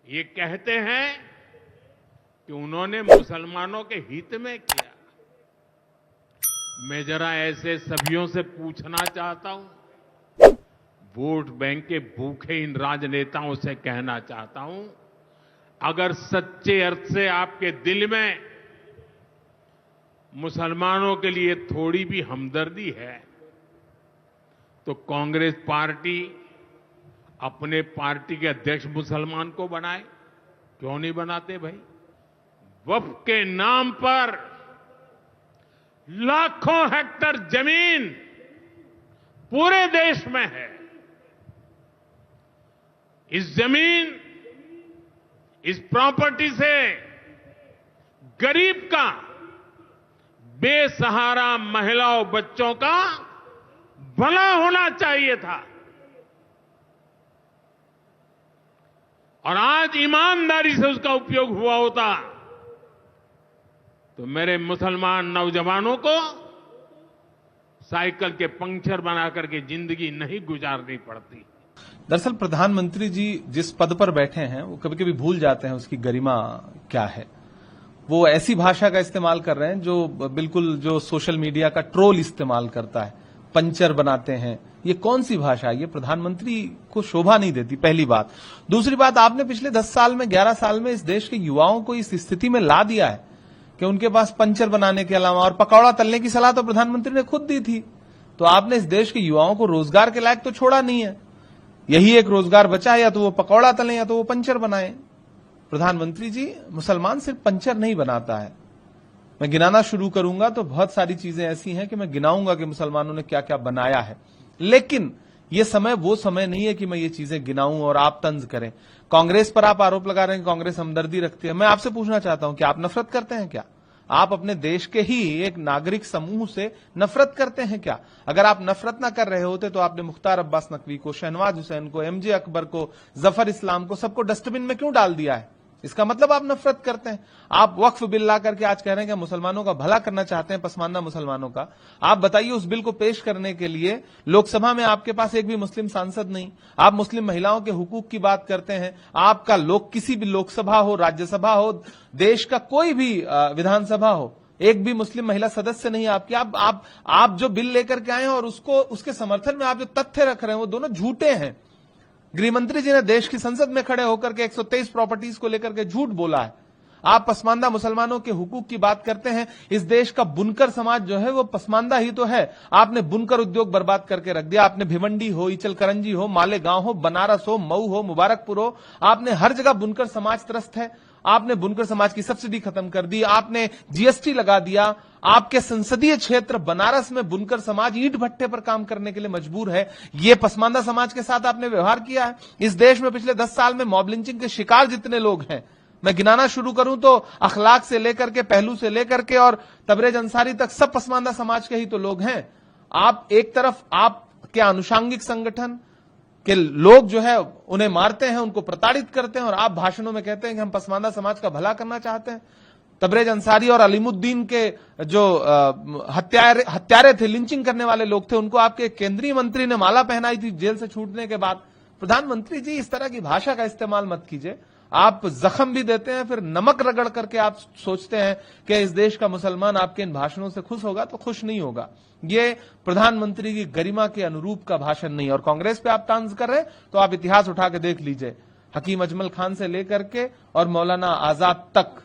ये कहते हैं कि उन्होंने मुसलमानों के हित में किया। मैं जरा ऐसे सभियों से पूछना चाहता हूं, वोट बैंक के भूखे इन राजनेताओं से कहना चाहता हूं, अगर सच्चे अर्थ से आपके दिल में मुसलमानों के लिए थोड़ी भी हमदर्दी है तो कांग्रेस पार्टी अपने पार्टी के अध्यक्ष मुसलमान को बनाए। क्यों नहीं बनाते भाई? वक्फ के नाम पर लाखों हेक्टेयर जमीन पूरे देश में है। इस जमीन, इस प्रॉपर्टी से गरीब का, बेसहारा महिलाओं बच्चों का भला होना चाहिए था। और आज ईमानदारी से उसका उपयोग हुआ होता तो मेरे मुसलमान नौजवानों को साइकिल के पंक्चर बना करके जिंदगी नहीं गुजारनी पड़ती। दरअसल प्रधानमंत्री जी जिस पद पर बैठे हैं वो कभी कभी भूल जाते हैं उसकी गरिमा क्या है। वो ऐसी भाषा का इस्तेमाल कर रहे हैं जो बिल्कुल जो सोशल मीडिया का ट्रोल इस्तेमाल करता है, पंचर बनाते हैं। ये कौन सी भाषा है? ये प्रधानमंत्री को शोभा नहीं देती, पहली बात। दूसरी बात, आपने पिछले 10 साल में, 11 साल में इस देश के युवाओं को इस स्थिति में ला दिया है कि उनके पास पंचर बनाने के अलावा, और पकौड़ा तलने की सलाह तो प्रधानमंत्री ने खुद दी थी, तो आपने इस देश के युवाओं को रोजगार के लायक तो छोड़ा नहीं है। यही एक रोजगार बचा है, या तो वो पकौड़ा तलें या तो वो पंचर बनाए। प्रधानमंत्री जी, मुसलमान सिर्फ पंचर नहीं बनाता है। मैं गिनाना शुरू करूंगा तो बहुत सारी चीजें ऐसी हैं कि मैं गिनाऊंगा कि मुसलमानों ने क्या क्या बनाया है, लेकिन ये समय वो समय नहीं है कि मैं ये चीजें गिनाऊं और आप तंज करें। कांग्रेस पर आप आरोप लगा रहे हैं कि कांग्रेस हमदर्दी रखती है। मैं आपसे पूछना चाहता हूं कि आप नफरत करते हैं क्या? आप अपने देश के ही एक नागरिक समूह से नफरत करते हैं क्या? अगर आप नफरत ना कर रहे होते तो आपने मुख्तार अब्बास नकवी को, शहनवाज हुसैन को, एमजे अकबर को, जफर इस्लाम को, सबको डस्टबिन में क्यों डाल दिया है? इसका मतलब आप नफरत करते हैं। आप वक्फ बिल ला करके आज कह रहे हैं कि मुसलमानों का भला करना चाहते हैं, पसमानदा मुसलमानों का। आप बताइए, उस बिल को पेश करने के लिए लोकसभा में आपके पास एक भी मुस्लिम सांसद नहीं। आप मुस्लिम महिलाओं के हुकूक की बात करते हैं। आपका लोग किसी भी लोकसभा हो, राज्यसभा हो, देश का कोई भी विधानसभा हो, एक भी मुस्लिम महिला सदस्य नहीं आपकी। आप जो बिल लेकर के आए हैं और उसके समर्थन में आप जो तथ्य रख रहे हैं वो दोनों झूठे हैं। गृहमंत्री जी ने देश की संसद में खड़े होकर के 123 प्रॉपर्टीज को लेकर के झूठ बोला है। आप पसमानदा मुसलमानों के हुकूक की बात करते हैं। इस देश का बुनकर समाज जो है वो पसमानदा ही तो है। आपने बुनकर उद्योग बर्बाद करके रख दिया। आपने भिवंडी हो, इचलकरंजी हो, मालेगांव हो, बनारस हो, मऊ हो, मुबारकपुर हो, आपने हर जगह बुनकर समाज त्रस्त है। आपने बुनकर समाज की सब्सिडी खत्म कर दी, आपने जीएसटी लगा दिया। आपके संसदीय क्षेत्र बनारस में बुनकर समाज ईंट भट्टे पर काम करने के लिए मजबूर है। यह पसमानदा समाज के साथ आपने व्यवहार किया है। इस देश में पिछले 10 साल में मॉब लिंचिंग के शिकार जितने लोग हैं, मैं गिनाना शुरू करूं तो अखलाक से लेकर के, पहलू से लेकर के और तबरेज अंसारी तक सब पसमानदा समाज के ही तो लोग हैं। आप एक तरफ आपके आनुषांगिक संगठन कि लोग जो है उन्हें मारते हैं, उनको प्रताड़ित करते हैं, और आप भाषणों में कहते हैं कि हम पसमानदा समाज का भला करना चाहते हैं। तबरेज अंसारी और अलीमुद्दीन के जो हत्यारे थे, लिंचिंग करने वाले लोग थे, उनको आपके केंद्रीय मंत्री ने माला पहनाई थी जेल से छूटने के बाद। प्रधानमंत्री जी, इस तरह की भाषा का इस्तेमाल मत कीजिए। आप जख्म भी देते हैं, फिर नमक रगड़ करके आप सोचते हैं कि इस देश का मुसलमान आपके इन भाषणों से खुश होगा, तो खुश नहीं होगा। ये प्रधानमंत्री की गरिमा के अनुरूप का भाषण नहीं। और कांग्रेस पे आप तांज कर रहे हैं तो आप इतिहास उठा के देख लीजिए, हकीम अजमल खान से लेकर के और मौलाना आजाद तक